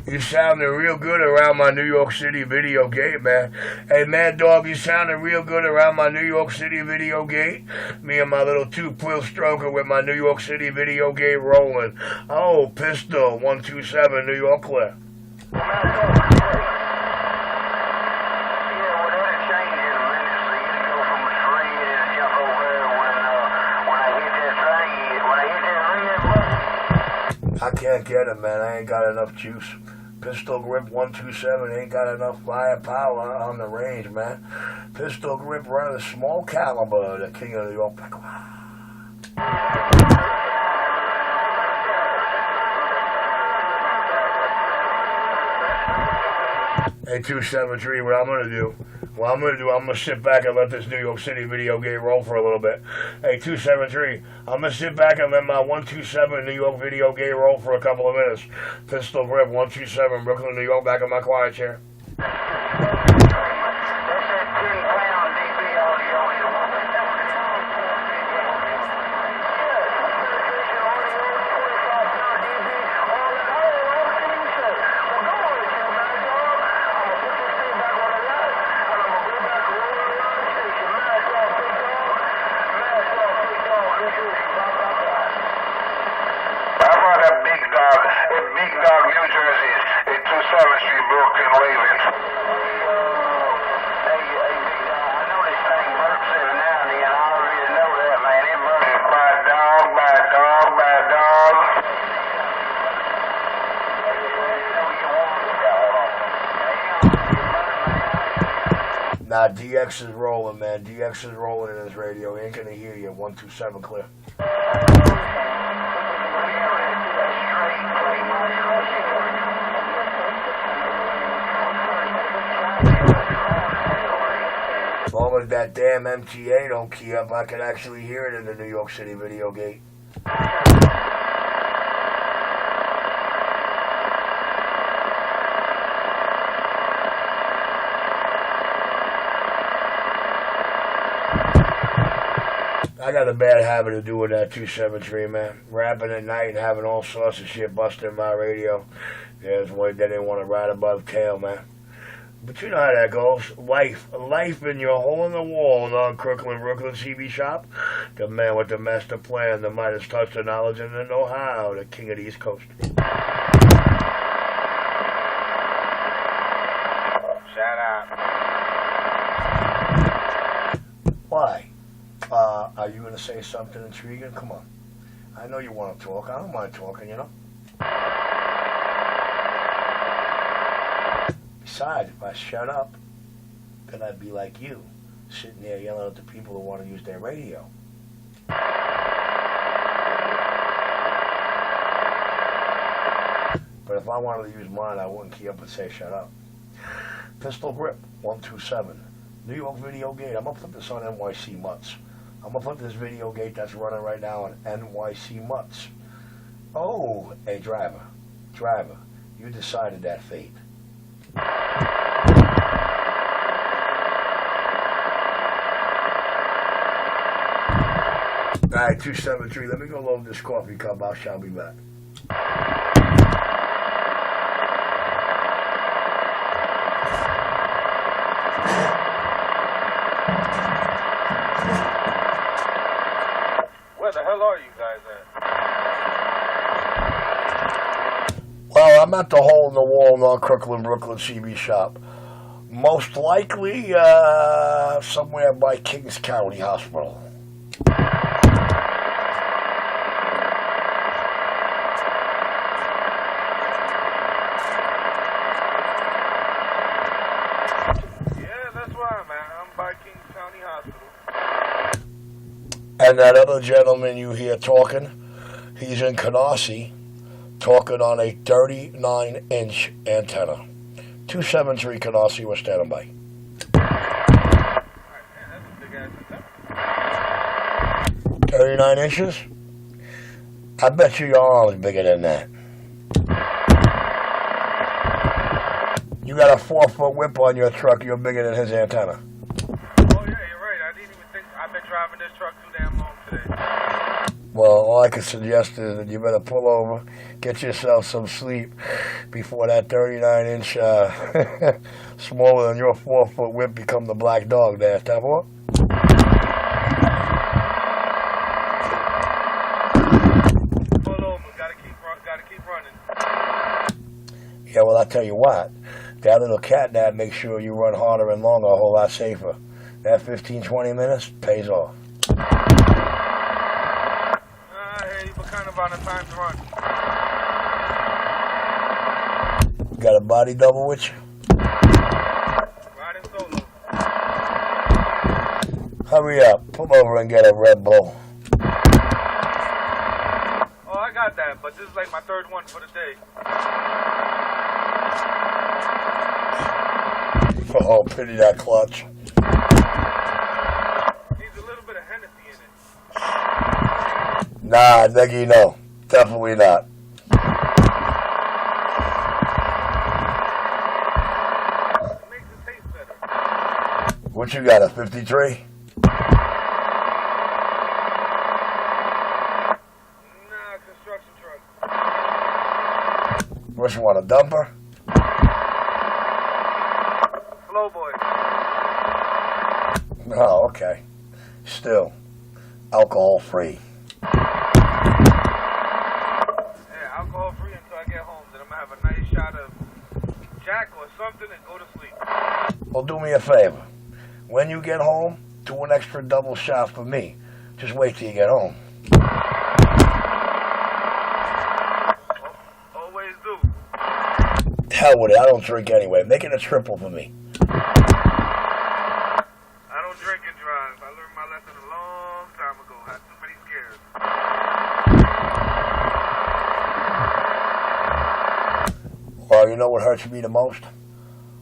You sounded real good around my New York City video gate, man. Hey, Mad Dog, you sounded real good around my New York City video gate. Me and my little two-quill stroker with my New York City video gate rolling. Oh, Pistol, 127, New York clear. I can't get it, man. I ain't got enough juice. Pistol grip 127 ain't got enough firepower on the range, man. Pistol grip running a small caliber, the king of New York. Hey, 273, what I'm going to do, I'm going to sit back and let this New York City video gate roll for a little bit. Hey, 273, I'm going to sit back and let my 127 New York video gate roll for a couple of minutes. Pistol grip 127, Brooklyn, New York, back in my quiet chair. Big Dog, New Jersey, 27th Street, Brooklyn, waving. Hey, Big Dog, I know this thing burps every now and then. I already know that, man. It burps by dog, by dog, by dog. Nah, DX is rolling, man. DX is rolling in his radio. He ain't gonna hear you. 127 clear. As long as that damn MTA don't key up, I can actually hear it in the New York City video gate. I got a bad habit of doing that 273, man. Rapping at night and having all sorts of shit busting in my radio. There's one that they want to ride above tail, man. But you know how that goes. Life in your hole-in-the-wall non-Crooklyn, Brooklyn CB shop. The man with the master plan, the Midas touch, the knowledge, and the know-how, the king of the East Coast. Shout out. Why? Are you going to say something intriguing? Come on. I know you want to talk. I don't mind talking, you know. Besides, if I shut up, then I'd be like you, sitting there yelling at the people who want to use their radio. But if I wanted to use mine, I wouldn't key up and say shut up. Pistol grip, 127. New York video gate. I'm going to put this on NYC Mutts. I'm going to put this video gate that's running right now on NYC Mutts. Oh, hey, driver, you decided that fate. All right, 273, let me go load this coffee cup. I shall be back. Where the hell are you guys at? Well, I'm at the hole-in-the-wall non-Crooklyn, Brooklyn CB shop. Most likely somewhere by Kings County Hospital. And that other gentleman you hear talking, he's in Canarsie, talking on a 39-inch antenna. 273 Canarsie, we're standing by. 39 inches? I bet you your arm is bigger than that. You got a 4-foot whip on your truck, you're bigger than his antenna. Oh yeah, you're right. I didn't even think. I've been driving this truck too damn long today. Well, all I can suggest is that you better pull over, get yourself some sleep before that 39-inch, smaller than your 4-foot whip become the black dog there, Tabo. Pull over, gotta keep running. Yeah, well, I tell you what, that little cat nap makes sure you run harder and longer, a whole lot safer. That 15, 20 minutes pays off. Hey, we're kind of on a time to run. Got a body double with you? Riding solo. Hurry up, pull over and get a Red Bull. Oh, I got that, but this is like my third one for the day. Oh, pity that clutch. Needs a little bit of Hennessy in it. Nah, nigga, no. Definitely not. It makes it taste better. What you got, a 53? Nah, construction truck. Which one, a dumper? Slow boy. Oh, okay. Still, alcohol free. Yeah, alcohol free until I get home. Then I'm gonna have a nice shot of Jack or something and go to sleep. Well, do me a favor. When you get home, do an extra double shot for me. Just wait till you get home. Always do. Hell with it, I don't drink anyway. Make it a triple for me. I don't drink and drive. I learned my lesson a long time ago. Had too many scares. Well, you know what hurts me the most?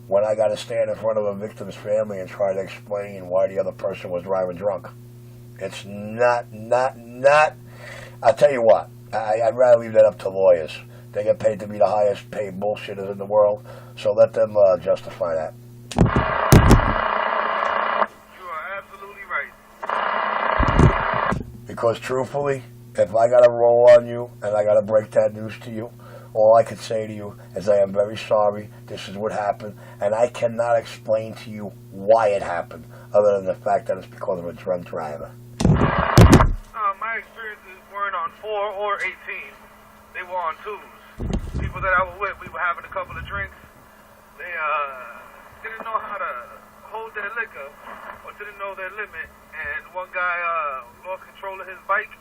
When I got to stand in front of a victim's family and try to explain why the other person was driving drunk. It's not. I'll tell you what, I'd rather leave that up to lawyers. They get paid to be the highest paid bullshitters in the world, so let them justify that. You are absolutely right. Because truthfully, if I got to roll on you and I got to break that news to you, all I could say to you is I am very sorry, this is what happened, and I cannot explain to you why it happened, other than the fact that it's because of a drunk driver. My experiences weren't on 4 or 18. They were on 2s. People that I was with, we were having a couple of drinks. They didn't know how to hold their liquor or didn't know their limit, and one guy lost control of his bike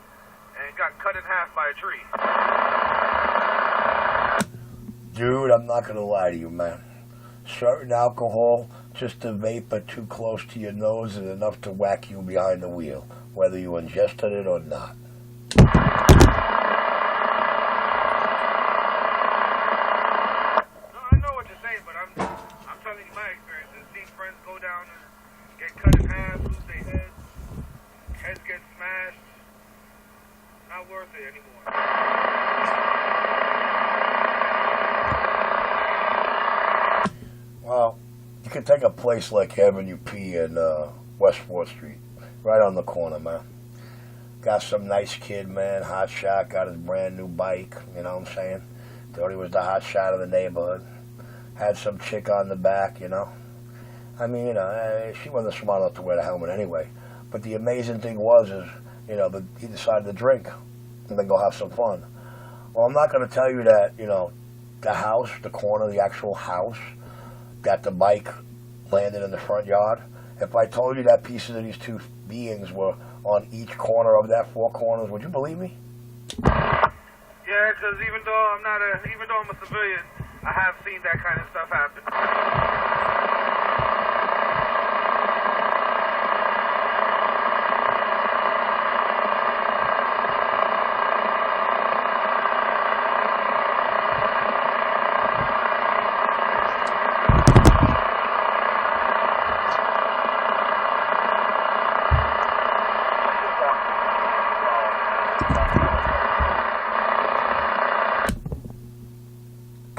and got cut in half by a tree. Dude, I'm not going to lie to you, man. Certain alcohol, just a vapor too close to your nose is enough to whack you behind the wheel, whether you ingested it or not. No, I know what you're saying, but I'm telling you my experiences. Seen friends go down and get cut in half, lose their heads get smashed. Not worth it anymore. Well, you can take a place like Avenue P in West 4th Street, right on the corner, man. Got some nice kid, man, hot shot, got his brand new bike, you know what I'm saying? Thought he was the hot shot of the neighborhood. Had some chick on the back, you know. I mean, you know, she wasn't smart enough to wear the helmet anyway. But the amazing thing was, you know, he decided to drink and then go have some fun. Well, I'm not going to tell you that, you know, the house, the corner, the actual house, that the bike landed in the front yard. If I told you that pieces of these two beings were on each corner of that 4 corners, would you believe me? Yeah, because even though I'm a civilian, I have seen that kind of stuff happen.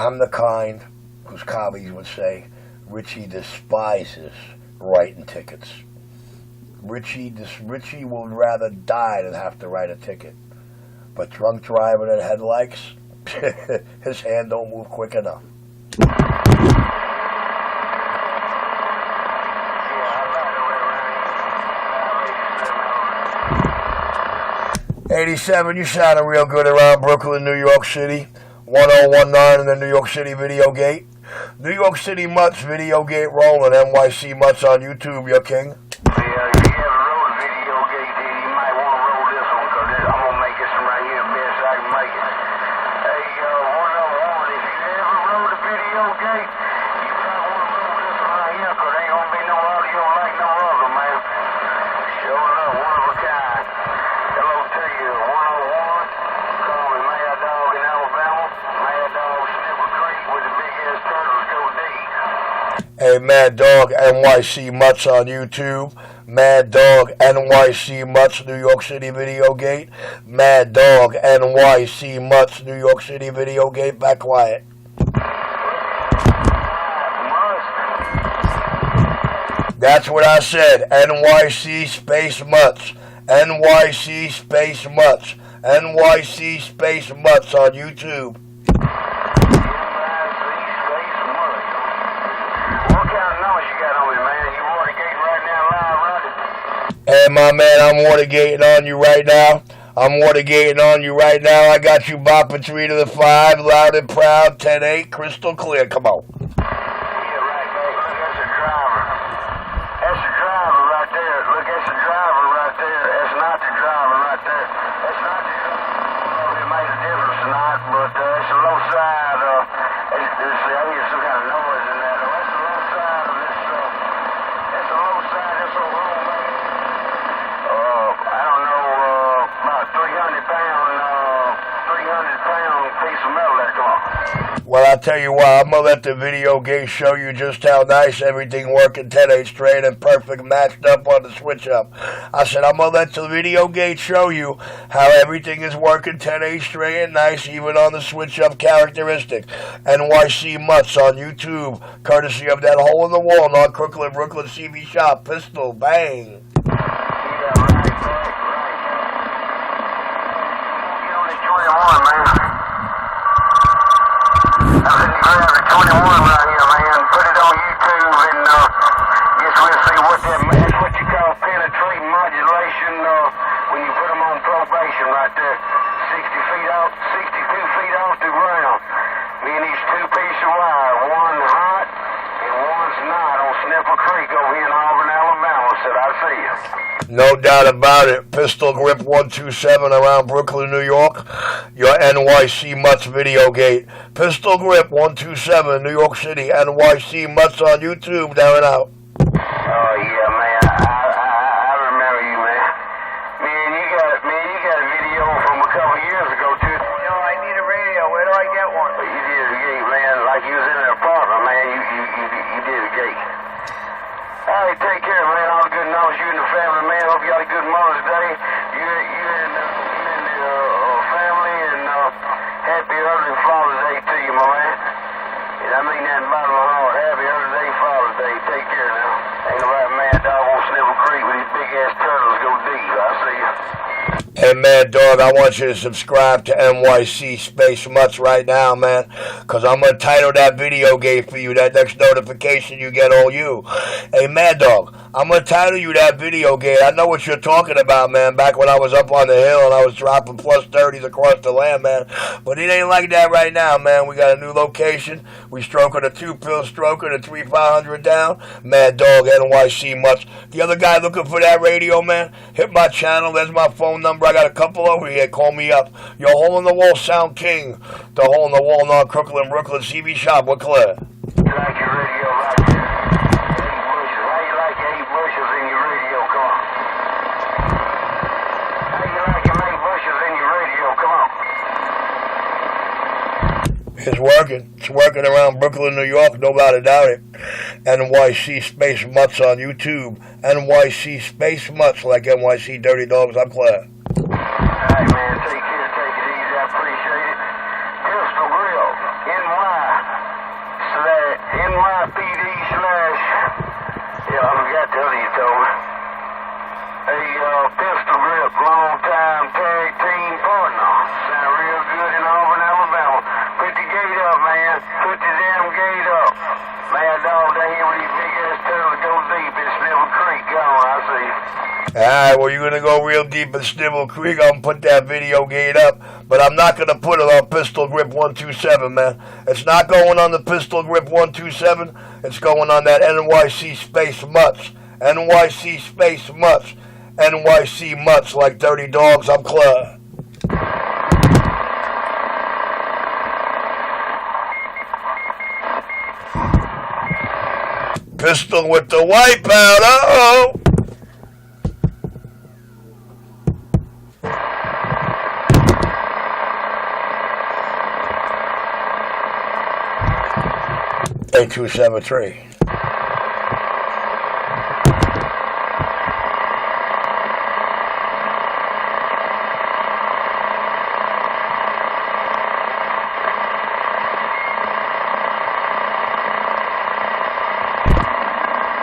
I'm the kind whose colleagues would say, Richie despises writing tickets. Richie would rather die than have to write a ticket. but drunk driving and headlights, his hand don't move quick enough. 87, you sounding real good around Brooklyn, New York City. 1019 in the New York City Video Gate. New York City Mutts Video Gate rolling. NYC Mutts on YouTube, your king. Yeah, if you ever roll a video gate, then you might want to roll this one, because I'm going to make this one right here best I can make it. Hey, 101, if you ever roll the video gate, you probably want to roll this one right here, because there ain't going to be no audio like no other, man. Sure enough, one of a kind. Hello to you, 101. Call me Mad Dog in Alabama. Mad Dog Snipper Creek with the big-ass turtles go deep. Hey, Mad Dog NYC Mutts on YouTube. Mad Dog NYC Mutts New York City Video Gate. Mad Dog NYC Mutts New York City Video Gate. Back quiet. That's what I said. NYC Space Mutts. NYC Space Mutts. NYC Space Mutts on YouTube. Hey, my man, I'm Watergating on you right now. I got you bopping 3 to the 5, loud and proud, 10-8, crystal clear. Come on. Yeah, right, baby. Look, that's a driver. That's the driver right there. Look, that's the driver right there. That's not the driver right there. That's not the driver. It makes a difference or not, but it's a low side. I hear some kind of noise in there. That's the low side of this. That's the low side. That's so low, man. I don't know, about 300-pound piece of metal there. Come on. Well, I'll tell you what, I'm going to let the video gate show you just how nice everything working 10-8 straight and perfect matched up on the switch up. I said, I'm going to let the video gate show you how everything is working 10-8 straight and nice, even on the switch up characteristic. NYC Mutts on YouTube, courtesy of that hole in the wall, North Brooklyn CB shop, pistol, bang. Right there, 60 feet out, 62 feet off the ground. Me and these 2 pieces of wire, one hot and one's not on Snipper Creek over here in Auburn, Alabama. Said I see you. No doubt about it. Pistol Grip 127 around Brooklyn, New York. Your NYC Mutts Video Gate. Pistol Grip 127, New York City. NYC Mutts on YouTube. Down and out. Oh yeah, man. I remember you, man. Man, you got a video from a couple years ago too. You know, I need a radio. Where do I get one? You did a gate, man. Like you was in an apartment, man. You did a gate. All right, take care, man. All the good knowledge. You and the family, man. Hope you got a good Mother's Day. You and the family, and happy early Father's Day to you, my man. And I mean that in the bottom of my heart. Happy early day Father's Day. Take care now. Ain't no right Mad Dog on Snipper Creek with these big ass turtles go deep. I see you. Hey, Mad Dog, I want you to subscribe to NYC Space Mutts right now, man, because I'm going to title that video game for you. That next notification you get on you. Hey, Mad Dog, I'm going to title you that video game. I know what you're talking about, man, back when I was up on the hill and I was dropping plus 30s across the land, man. But it ain't like that right now, man. We got a new location. We stroking a 2-pill stroker, the 3500 down. Mad Dog, NYC Mutts. The other guy looking for that radio, man, hit my channel. There's my phone number. I got a couple over here. Call me up. Your Hole in the Wall Sound King. The Hole in the Wall, North Brooklyn CB shop. We're clear. You like your radio right there? 8 bushes. How you like 8 bushes in your radio? Come on. How you like your 8 bushes in your radio? Come on. It's working. It's working around Brooklyn, New York. Nobody doubt it. NYC Space Mutts on YouTube. NYC Space Mutts like NYC Dirty Dogs. I'm clear. Alright, man. Take care. Take it easy. I appreciate it. Pistol Grill. NYPD slash. Yeah, I forgot the other you told me. Hey, Pistol Grip, long time tag team partner. Alright, well, you're gonna go real deep in Snibble Creek. I'm gonna put that video gate up, but I'm not gonna put it on Pistol Grip 127, man. It's not going on the Pistol Grip 127. It's going on that NYC Space Mutts. NYC Space Mutts. NYC Mutts like Dirty Dogs. I'm Club. Pistol with the wipeout. Uh-oh. A273.